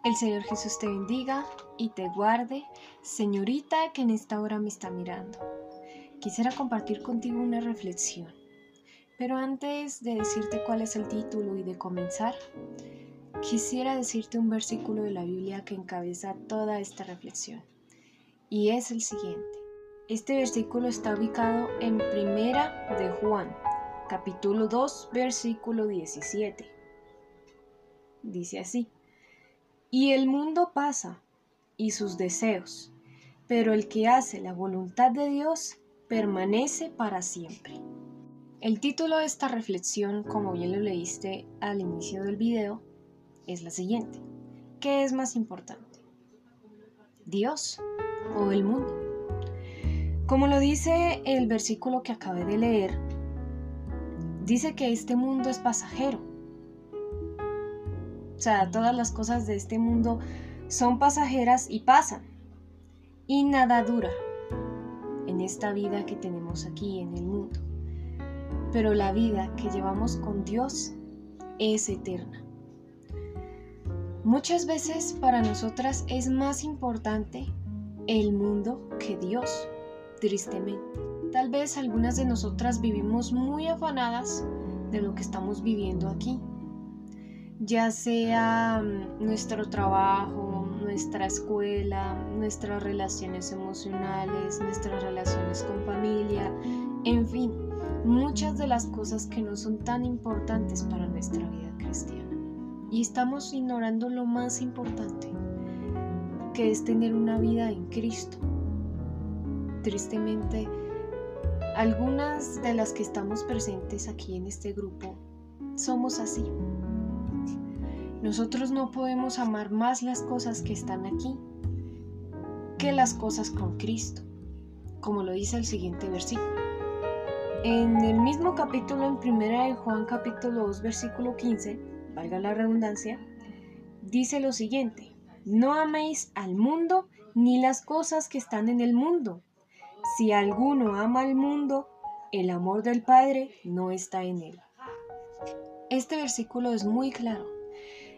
El Señor Jesús te bendiga y te guarde, señorita que en esta hora me está mirando. Quisiera compartir contigo una reflexión, pero antes de decirte cuál es el título y de comenzar, quisiera decirte un versículo de la Biblia que encabeza toda esta reflexión, y es el siguiente. Este versículo está ubicado en Primera de Juan, capítulo 2, versículo 17. Dice así: Y el mundo pasa, y sus deseos, pero el que hace la voluntad de Dios permanece para siempre. El título de esta reflexión, como bien lo leíste al inicio del video, es la siguiente: ¿qué es más importante? ¿Dios o el mundo? Como lo dice el versículo que acabé de leer, dice que este mundo es pasajero. O sea, todas las cosas de este mundo son pasajeras y pasan. Y nada dura en esta vida que tenemos aquí en el mundo. Pero la vida que llevamos con Dios es eterna. Muchas veces para nosotras es más importante el mundo que Dios, tristemente. Tal vez algunas de nosotras vivimos muy afanadas de lo que estamos viviendo aquí. Ya sea nuestro trabajo, nuestra escuela, nuestras relaciones emocionales, nuestras relaciones con familia, en fin, muchas de las cosas que no son tan importantes para nuestra vida cristiana. Y estamos ignorando lo más importante, que es tener una vida en Cristo. Tristemente, algunas de las que estamos presentes aquí en este grupo somos así. Nosotros no podemos amar más las cosas que están aquí que las cosas con Cristo, como lo dice el siguiente versículo. En el mismo capítulo, en Primera de Juan capítulo 2, versículo 15, valga la redundancia, dice lo siguiente: no améis al mundo ni las cosas que están en el mundo. Si alguno ama al mundo, el amor del Padre no está en él. Este versículo es muy claro,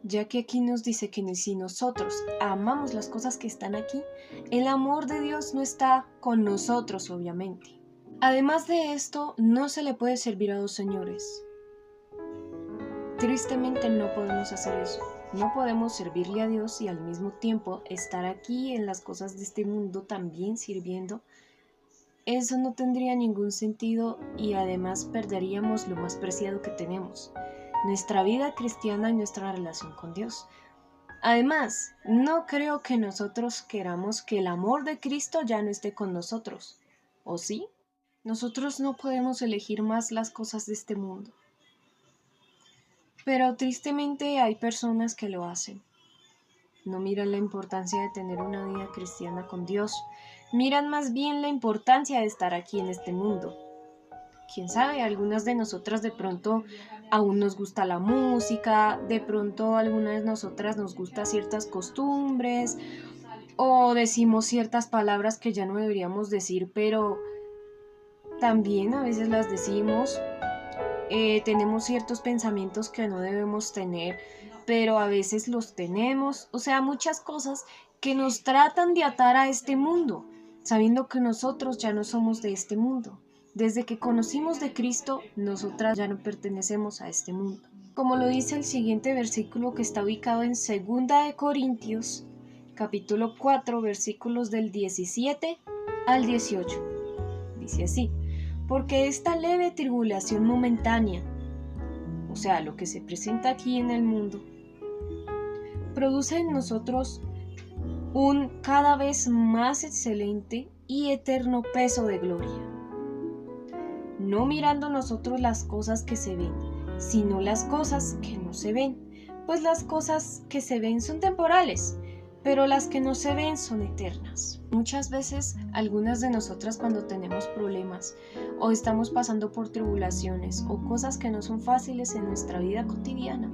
ya que aquí nos dice que si nosotros amamos las cosas que están aquí, el amor de Dios no está con nosotros, obviamente. Además de esto, no se le puede servir a dos señores. Tristemente no podemos hacer eso. No podemos servirle a Dios y al mismo tiempo estar aquí en las cosas de este mundo también sirviendo. Eso no tendría ningún sentido y además perderíamos lo más preciado que tenemos: nuestra vida cristiana y nuestra relación con Dios. Además, no creo que nosotros queramos que el amor de Cristo ya no esté con nosotros. ¿O sí? Nosotros no podemos elegir más las cosas de este mundo. Pero tristemente hay personas que lo hacen. No miran la importancia de tener una vida cristiana con Dios. Miran más bien la importancia de estar aquí en este mundo. Quién sabe, algunas de nosotras de pronto aún nos gusta la música, de pronto algunas de nosotras nos gustan ciertas costumbres o decimos ciertas palabras que ya no deberíamos decir, pero también a veces las decimos. Tenemos ciertos pensamientos que no debemos tener, pero a veces los tenemos. O sea, muchas cosas que nos tratan de atar a este mundo, sabiendo que nosotros ya no somos de este mundo. Desde que conocimos de Cristo, nosotras ya no pertenecemos a este mundo. Como lo dice el siguiente versículo que está ubicado en 2 de Corintios, capítulo 4, versículos del 17 al 18. Dice así: porque esta leve tribulación momentánea, o sea, lo que se presenta aquí en el mundo, produce en nosotros un cada vez más excelente y eterno peso de gloria, no mirando nosotros las cosas que se ven, sino las cosas que no se ven, pues las cosas que se ven son temporales, pero las que no se ven son eternas. Muchas veces, algunas de nosotras cuando tenemos problemas o estamos pasando por tribulaciones o cosas que no son fáciles en nuestra vida cotidiana,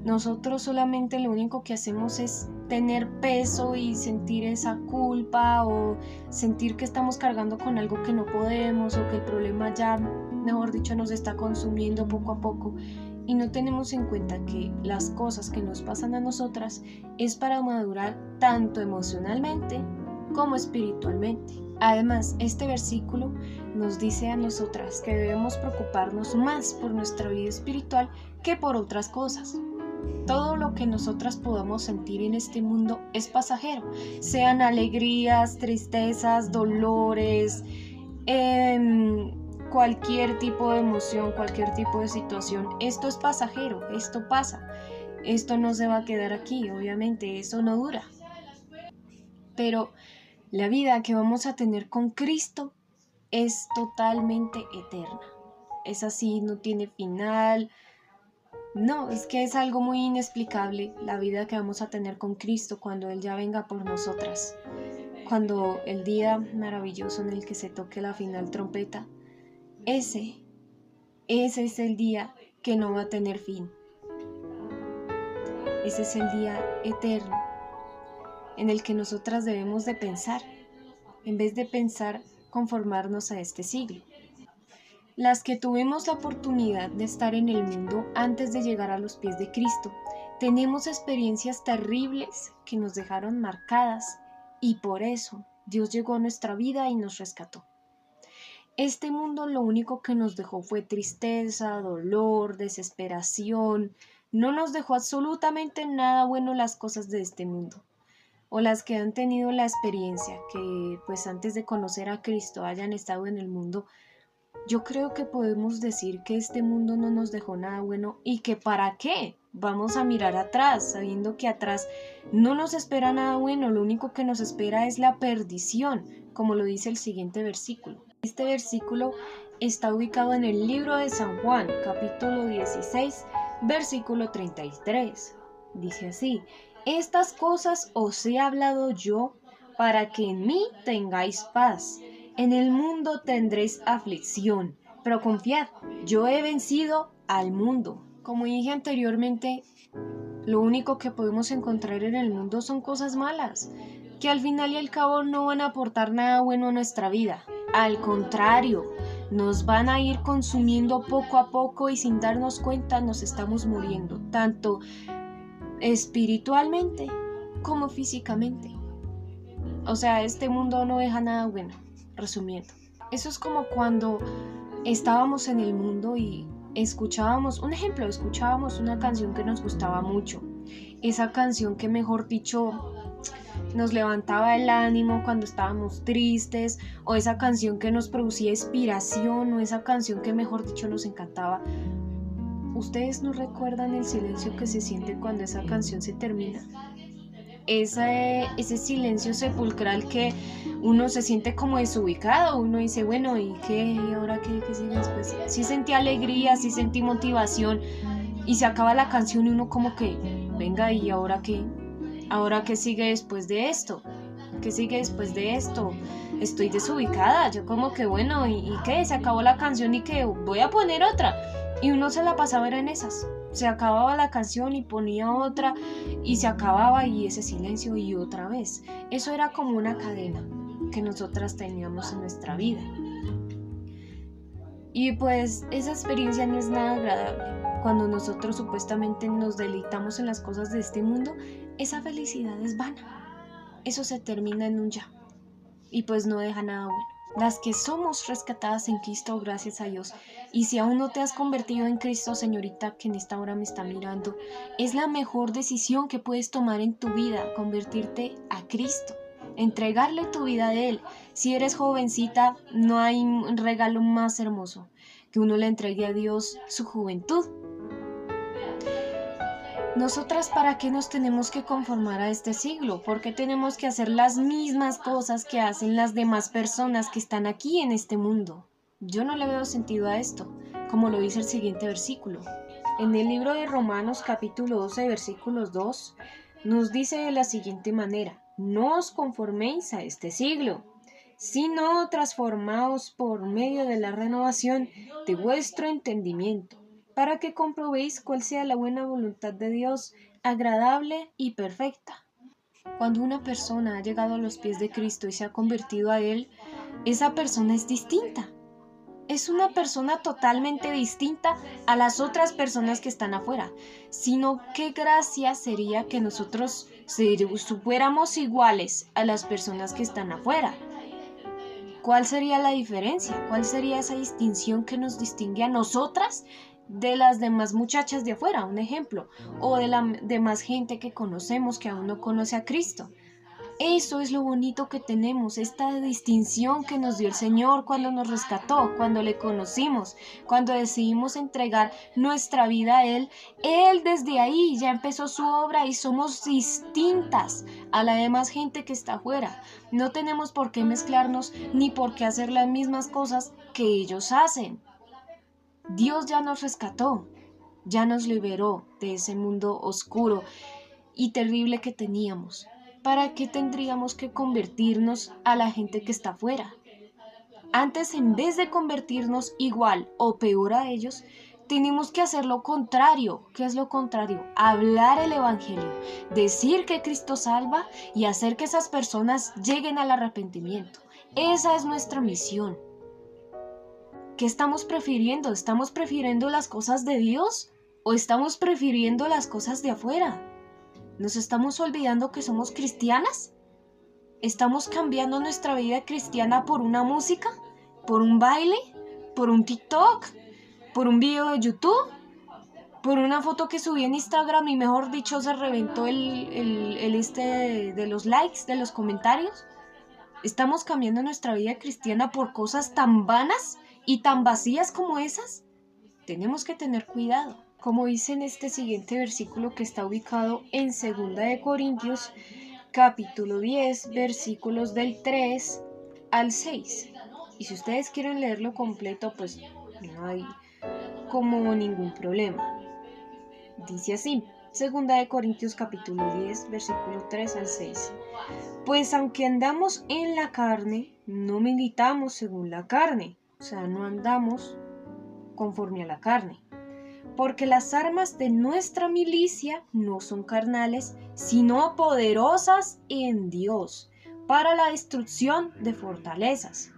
nosotros solamente lo único que hacemos es tener peso y sentir esa culpa o sentir que estamos cargando con algo que no podemos o que el problema ya, mejor dicho, nos está consumiendo poco a poco. y no tenemos en cuenta que las cosas que nos pasan a nosotras es para madurar tanto emocionalmente como espiritualmente. Además, este versículo nos dice a nosotras que debemos preocuparnos más por nuestra vida espiritual que por otras cosas. Todo lo que nosotras podamos sentir en este mundo es pasajero, sean alegrías, tristezas, dolores, cualquier tipo de emoción, cualquier tipo de situación. Esto es pasajero, esto pasa, esto no se va a quedar aquí, obviamente, eso no dura. Pero la vida que vamos a tener con Cristo es totalmente eterna. Es así, no tiene final. No, es que es algo muy inexplicable la vida que vamos a tener con Cristo cuando Él ya venga por nosotras. Cuando el día maravilloso en el que se toque la final trompeta, ese es el día que no va a tener fin. Ese es el día eterno en el que nosotras debemos de pensar, en vez de pensar conformarnos a este siglo. Las que tuvimos la oportunidad de estar en el mundo antes de llegar a los pies de Cristo, tenemos experiencias terribles que nos dejaron marcadas y por eso Dios llegó a nuestra vida y nos rescató. Este mundo lo único que nos dejó fue tristeza, dolor, desesperación. No nos dejó absolutamente nada bueno las cosas de este mundo. O las que han tenido la experiencia, que pues antes de conocer a Cristo hayan estado en el mundo, yo creo que podemos decir que este mundo no nos dejó nada bueno y que ¿para qué? Vamos a mirar atrás, sabiendo que atrás no nos espera nada bueno, lo único que nos espera es la perdición, como lo dice el siguiente versículo. Este versículo está ubicado en el libro de San Juan, capítulo 16, versículo 33. Dice así: estas cosas os he hablado yo para que en mí tengáis paz. En el mundo tendréis aflicción, pero confiad, yo he vencido al mundo. Como dije anteriormente, lo único que podemos encontrar en el mundo son cosas malas, que al final y al cabo no van a aportar nada bueno a nuestra vida. Al contrario, nos van a ir consumiendo poco a poco y sin darnos cuenta nos estamos muriendo, tanto espiritualmente como físicamente. O sea, este mundo no deja nada bueno. Resumiendo, eso es como cuando estábamos en el mundo y escuchábamos una canción que nos gustaba mucho. Esa canción que, mejor dicho, nos levantaba el ánimo cuando estábamos tristes, o esa canción que nos producía inspiración, o esa canción que, mejor dicho, nos encantaba. ¿Ustedes no recuerdan el silencio que se siente cuando esa canción se termina? Ese silencio sepulcral que uno se siente como desubicado, uno dice, bueno, ¿y qué? ¿Y ahora qué sigue después? Sí sentí alegría, sí sentí motivación, y se acaba la canción y uno como que, venga, ¿y ahora qué? ¿Ahora qué sigue después de esto? ¿Qué sigue después de esto? Estoy desubicada, yo como que, bueno, ¿y qué? Se acabó la canción y que voy a poner otra. Y uno se la pasaba en esas. Se acababa la canción y ponía otra y se acababa y ese silencio y otra vez. Eso era como una cadena que nosotras teníamos en nuestra vida. Y pues esa experiencia no es nada agradable. Cuando nosotros supuestamente nos deleitamos en las cosas de este mundo, esa felicidad es vana. Eso se termina en un ya. Y pues no deja nada bueno. Las que somos rescatadas en Cristo, gracias a Dios. Y si aún no te has convertido en Cristo, señorita que en esta hora me está mirando, es la mejor decisión que puedes tomar en tu vida, convertirte a Cristo, entregarle tu vida a Él. Si eres jovencita, no hay un regalo más hermoso que uno le entregue a Dios su juventud. Nosotras, ¿para qué nos tenemos que conformar a este siglo? ¿Por qué tenemos que hacer las mismas cosas que hacen las demás personas que están aquí en este mundo? Yo no le veo sentido a esto, como lo dice el siguiente versículo. En el libro de Romanos capítulo 12, versículos 2, nos dice de la siguiente manera: no os conforméis a este siglo, sino transformaos por medio de la renovación de vuestro entendimiento, para que comprobéis cuál sea la buena voluntad de Dios, agradable y perfecta. Cuando una persona ha llegado a los pies de Cristo y se ha convertido a Él, esa persona es distinta. es una persona totalmente distinta a las otras personas que están afuera, sino qué gracia sería que nosotros fuéramos iguales a las personas que están afuera. ¿Cuál sería la diferencia? ¿Cuál sería esa distinción que nos distingue a nosotras de las demás muchachas de afuera? Un ejemplo, o de la demás gente que conocemos que aún no conoce a Cristo. Eso es lo bonito que tenemos, esta distinción que nos dio el Señor cuando nos rescató, cuando le conocimos, cuando decidimos entregar nuestra vida a Él. Él desde ahí ya empezó su obra y somos distintas a la demás gente que está afuera. No tenemos por qué mezclarnos ni por qué hacer las mismas cosas que ellos hacen. Dios ya nos rescató, ya nos liberó de ese mundo oscuro y terrible que teníamos. ¿Para qué tendríamos que convertirnos a la gente que está afuera? Antes, en vez de convertirnos igual o peor a ellos, tenemos que hacer lo contrario. ¿Qué es lo contrario? Hablar el Evangelio, decir que Cristo salva y hacer que esas personas lleguen al arrepentimiento. Esa es nuestra misión. ¿Qué estamos prefiriendo? ¿Estamos prefiriendo las cosas de Dios o estamos prefiriendo las cosas de afuera? ¿Nos estamos olvidando que somos cristianas? ¿Estamos cambiando nuestra vida cristiana por una música? ¿Por un baile? ¿Por un TikTok? ¿Por un video de YouTube? ¿Por una foto que subí en Instagram y mejor dicho se reventó de los likes, de los comentarios? ¿Estamos cambiando nuestra vida cristiana por cosas tan vanas y tan vacías como esas? Tenemos que tener cuidado. Como dice en este siguiente versículo que está ubicado en 2 de Corintios, capítulo 10, versículos del 3 al 6. Y si ustedes quieren leerlo completo, pues no hay como ningún problema. Dice así, 2 de Corintios capítulo 10, versículo 3 al 6. Pues aunque andamos en la carne, no militamos según la carne. O sea, no andamos conforme a la carne. Porque las armas de nuestra milicia no son carnales, sino poderosas en Dios, para la destrucción de fortalezas,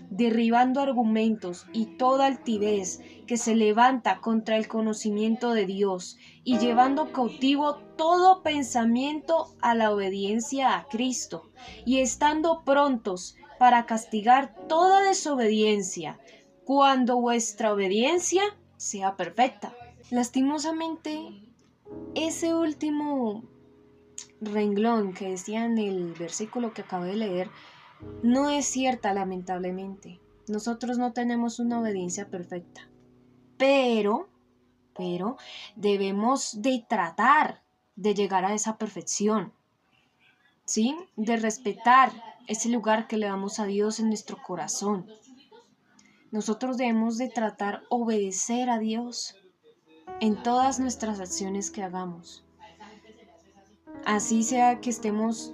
derribando argumentos y toda altivez que se levanta contra el conocimiento de Dios, y llevando cautivo todo pensamiento a la obediencia a Cristo, y estando prontos para castigar toda desobediencia, cuando vuestra obediencia sea perfecta. Lastimosamente, ese último renglón que decía en el versículo que acabo de leer no es cierta, lamentablemente. Nosotros no tenemos una obediencia perfecta, pero debemos de tratar de llegar a esa perfección, ¿sí? De respetar ese lugar que le damos a Dios en nuestro corazón. Nosotros debemos de tratar obedecer a Dios en todas nuestras acciones que hagamos. Así sea que estemos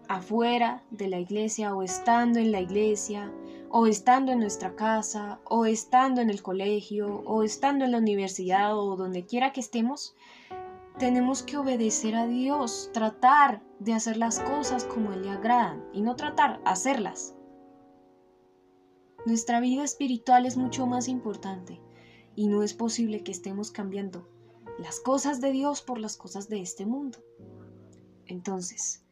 afuera de la iglesia o estando en la iglesia o estando en nuestra casa o estando en el colegio o estando en la universidad o donde quiera que estemos, tenemos que obedecer a Dios, tratar de hacer las cosas como Él le agradan y no tratar, hacerlas. Nuestra vida espiritual es mucho más importante. Y no es posible que estemos cambiando las cosas de Dios por las cosas de este mundo. Entonces,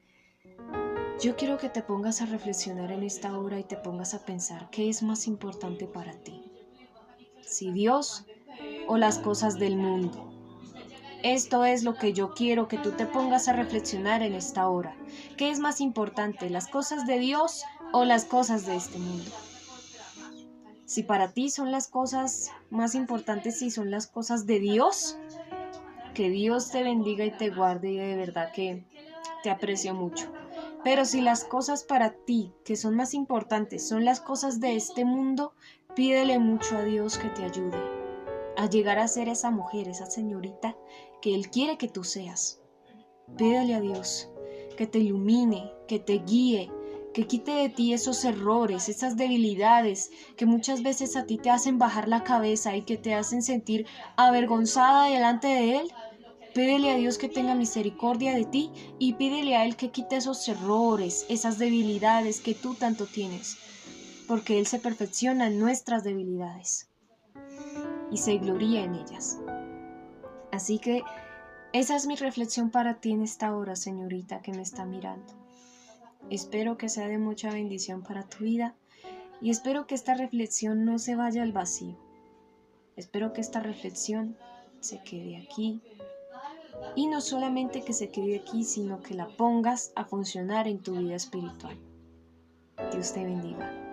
yo quiero que te pongas a reflexionar en esta hora y te pongas a pensar qué es más importante para ti. Si Dios o las cosas del mundo. Esto es lo que yo quiero que tú te pongas a reflexionar en esta hora. ¿Qué es más importante, las cosas de Dios o las cosas de este mundo? Si para ti son las cosas más importantes, si son las cosas de Dios, que Dios te bendiga y te guarde y de verdad que te aprecio mucho. Pero si las cosas para ti que son más importantes son las cosas de este mundo, pídele mucho a Dios que te ayude a llegar a ser esa mujer, esa señorita que Él quiere que tú seas. Pídele a Dios que te ilumine, que te guíe, que quite de ti esos errores, esas debilidades que muchas veces a ti te hacen bajar la cabeza y que te hacen sentir avergonzada delante de Él. Pídele a Dios que tenga misericordia de ti y pídele a Él que quite esos errores, esas debilidades que tú tanto tienes. porque Él se perfecciona en nuestras debilidades y se gloría en ellas. Así que esa es mi reflexión para ti en esta hora, señorita que me está mirando. Espero que sea de mucha bendición para tu vida y espero que esta reflexión no se vaya al vacío. Espero que esta reflexión se quede aquí y no solamente que se quede aquí, sino que la pongas a funcionar en tu vida espiritual. Dios te bendiga.